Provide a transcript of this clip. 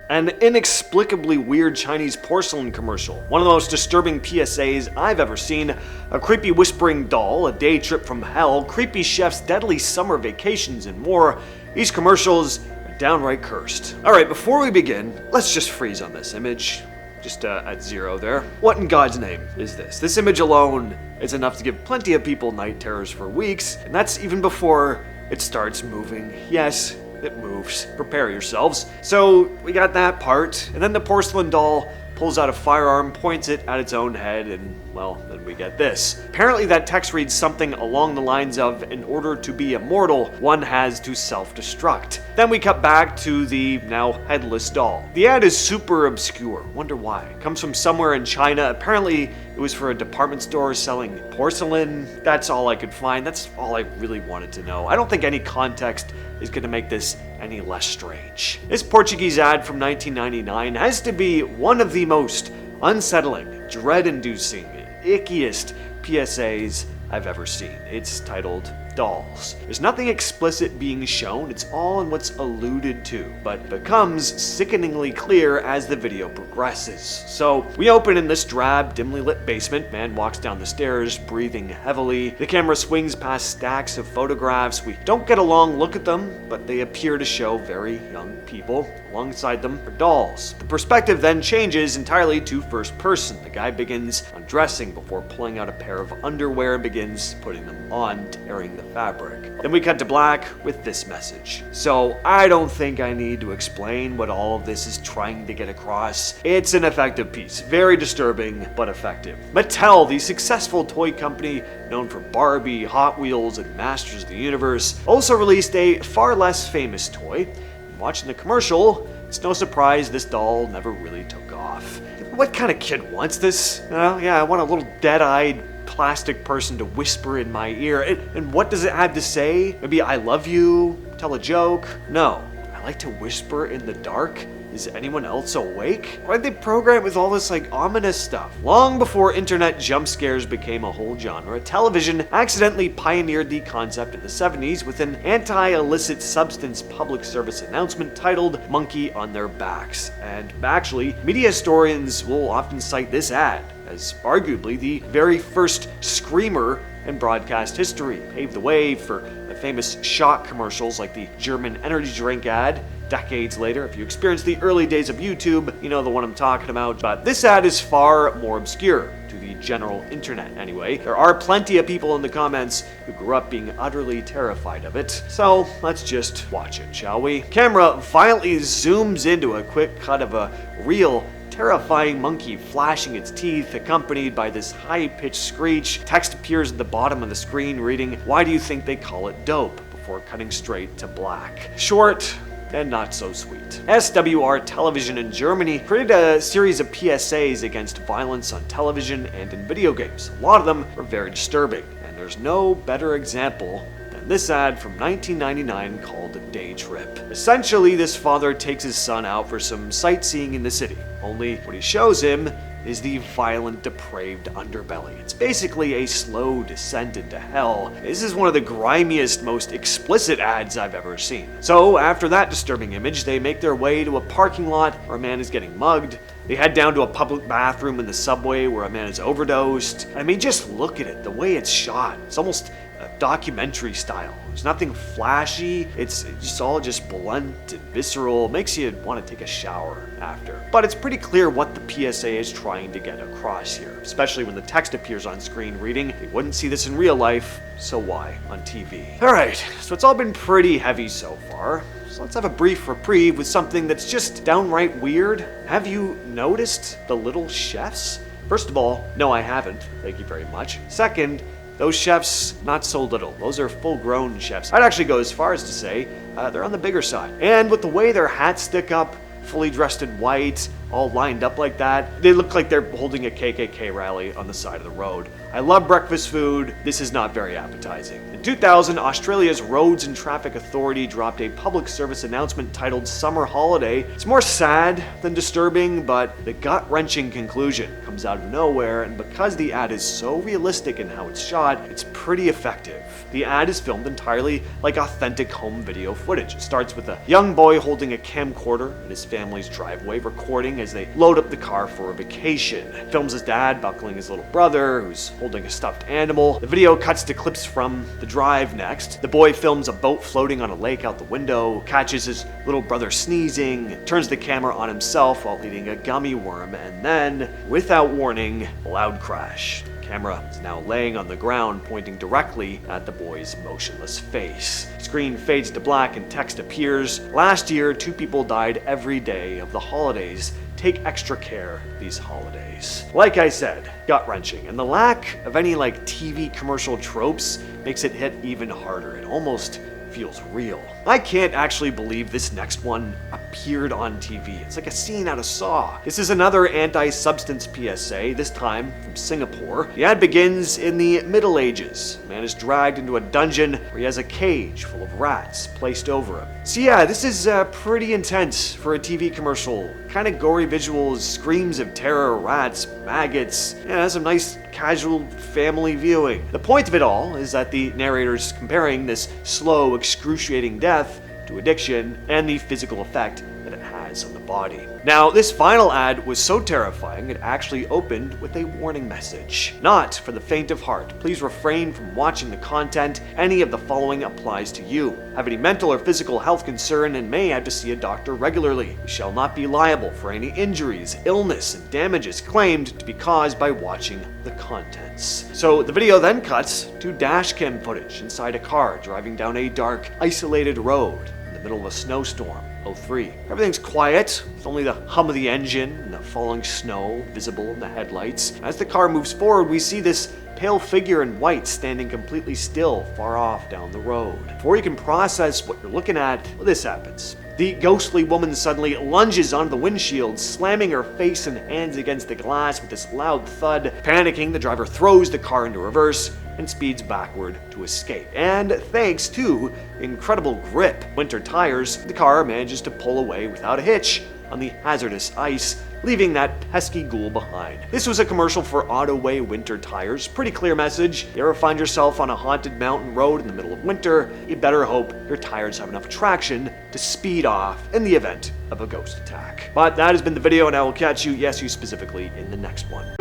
An inexplicably weird Chinese porcelain commercial, one of the most disturbing PSAs I've ever seen, a creepy whispering doll, a day trip from hell, creepy chefs' deadly summer vacations, and more. These commercials are downright cursed. Alright, before we begin, let's just freeze on this image. Just at 0 there. What in God's name is this? This image alone is enough to give plenty of people night terrors for weeks, and that's even before it starts moving. Yes, it moves. Prepare yourselves. So we got that part, and then the porcelain doll pulls out a firearm, points it at its own head, and, well, then we get this. Apparently that text reads something along the lines of, in order to be immortal, one has to self-destruct. Then we cut back to the now headless doll. The ad is super obscure. Wonder why. It comes from somewhere in China. Apparently it was for a department store selling porcelain. That's all I could find. That's all I really wanted to know. I don't think any context is going to make this any less strange. This Portuguese ad from 1999 has to be one of the most unsettling, dread-inducing, ickiest PSAs I've ever seen. It's titled Dolls. There's nothing explicit being shown, it's all in what's alluded to, but becomes sickeningly clear as the video progresses. So we open in this drab, dimly lit basement. Man walks down the stairs, breathing heavily. The camera swings past stacks of photographs. We don't get a long look at them, but they appear to show very young people. Alongside them are dolls. The perspective then changes entirely to first person. The guy begins undressing before pulling out a pair of underwear and begins putting them on, tearing the fabric. Then we cut to black with this message. So I don't think I need to explain what all of this is trying to get across. It's an effective piece, very disturbing but effective. Mattel, the successful toy company known for Barbie, Hot Wheels, and Masters of the Universe, also released a far less famous toy. Watching the commercial, it's no surprise this doll never really took off. What kind of kid wants this? Yeah, I want a little dead-eyed plastic person to whisper in my ear. And what does it have to say? Maybe I love you? Tell a joke? No. I like to whisper in the dark. Is anyone else awake? Why'd they program it with all this ominous stuff? Long before internet jump scares became a whole genre, television accidentally pioneered the concept in the 70s with an anti-illicit substance public service announcement titled Monkey on Their Backs. And actually, media historians will often cite this ad as arguably the very first screamer in broadcast history. Paved the way for the famous shock commercials like the German energy drink ad. Decades later, if you experienced the early days of YouTube, you know the one I'm talking about. But this ad is far more obscure, to the general internet anyway. There are plenty of people in the comments who grew up being utterly terrified of it. So let's just watch it, shall we? Camera violently zooms into a quick cut of a real terrifying monkey flashing its teeth, accompanied by this high-pitched screech. Text appears at the bottom of the screen reading, "Why do you think they call it dope?" before cutting straight to black. Short and not so sweet. SWR Television in Germany created a series of PSAs against violence on television and in video games. A lot of them were very disturbing, and there's no better example than this ad from 1999 called Day Trip. Essentially, this father takes his son out for some sightseeing in the city, only what he shows him is the violent, depraved underbelly. It's basically a slow descent into hell. This is one of the grimiest, most explicit ads I've ever seen. So after that disturbing image, they make their way to a parking lot where a man is getting mugged. They head down to a public bathroom in the subway where a man is overdosed. I mean, just look at it, the way it's shot. It's almost documentary style. There's nothing flashy. It's just all just blunt and visceral. It makes you want to take a shower after. But it's pretty clear what the PSA is trying to get across here, especially when the text appears on screen reading, "You wouldn't see this in real life, so why on TV?" Alright, so it's all been pretty heavy so far. So let's have a brief reprieve with something that's just downright weird. Have you noticed the little chefs? First of all, no, I haven't. Thank you very much. Second, those chefs, not so little. Those are full-grown chefs. I'd actually go as far as to say they're on the bigger side. And with the way their hats stick up, fully dressed in white, all lined up like that. They look like they're holding a KKK rally on the side of the road. I love breakfast food. This is not very appetizing. In 2000, Australia's Roads and Traffic Authority dropped a public service announcement titled Summer Holiday. It's more sad than disturbing, but the gut-wrenching conclusion comes out of nowhere, and because the ad is so realistic in how it's shot, it's pretty effective. The ad is filmed entirely like authentic home video footage. It starts with a young boy holding a camcorder in his family's driveway, recording as they load up the car for a vacation. It films his dad buckling his little brother, who's holding a stuffed animal. The video cuts to clips from the drive next. The boy films a boat floating on a lake out the window, catches his little brother sneezing, turns the camera on himself while eating a gummy worm, and then, without warning, a loud crash. The camera is now laying on the ground, pointing directly at the boy's motionless face. Screen fades to black and text appears. Last year, 2 people died every day of the holidays. Take extra care these holidays. Like I said, gut-wrenching, and the lack of any TV commercial tropes makes it hit even harder. It almost feels real. I can't actually believe this next one appeared on TV. It's like a scene out of Saw. This is another anti-substance PSA, this time from Singapore. The ad begins in the Middle Ages. A man is dragged into a dungeon where he has a cage full of rats placed over him. So yeah, this is pretty intense for a TV commercial. Kind of gory visuals, screams of terror, rats, maggots. Yeah, some nice casual family viewing. The point of it all is that the narrator's comparing this slow, excruciating death to addiction and the physical effect that it has on the body. Now, this final ad was so terrifying it actually opened with a warning message. Not for the faint of heart. Please refrain from watching the content. Any of the following applies to you. Have any mental or physical health concern and may have to see a doctor regularly. You shall not be liable for any injuries, illness, and damages claimed to be caused by watching the contents. So the video then cuts to dash cam footage inside a car driving down a dark, isolated road in the middle of a snowstorm. 03. Everything's quiet, with only the hum of the engine and the falling snow visible in the headlights. As the car moves forward, we see this pale figure in white standing completely still far off down the road. Before you can process what you're looking at, well, this happens. The ghostly woman suddenly lunges onto the windshield, slamming her face and hands against the glass with this loud thud. Panicking, the driver throws the car into reverse and speeds backward to escape. And thanks to incredible grip winter tires, the car manages to pull away without a hitch on the hazardous ice, leaving that pesky ghoul behind. This was a commercial for Autoway winter tires. Pretty clear message. If you ever find yourself on a haunted mountain road in the middle of winter, you better hope your tires have enough traction to speed off in the event of a ghost attack. But that has been the video, and I will catch you, yes, you specifically, in the next one.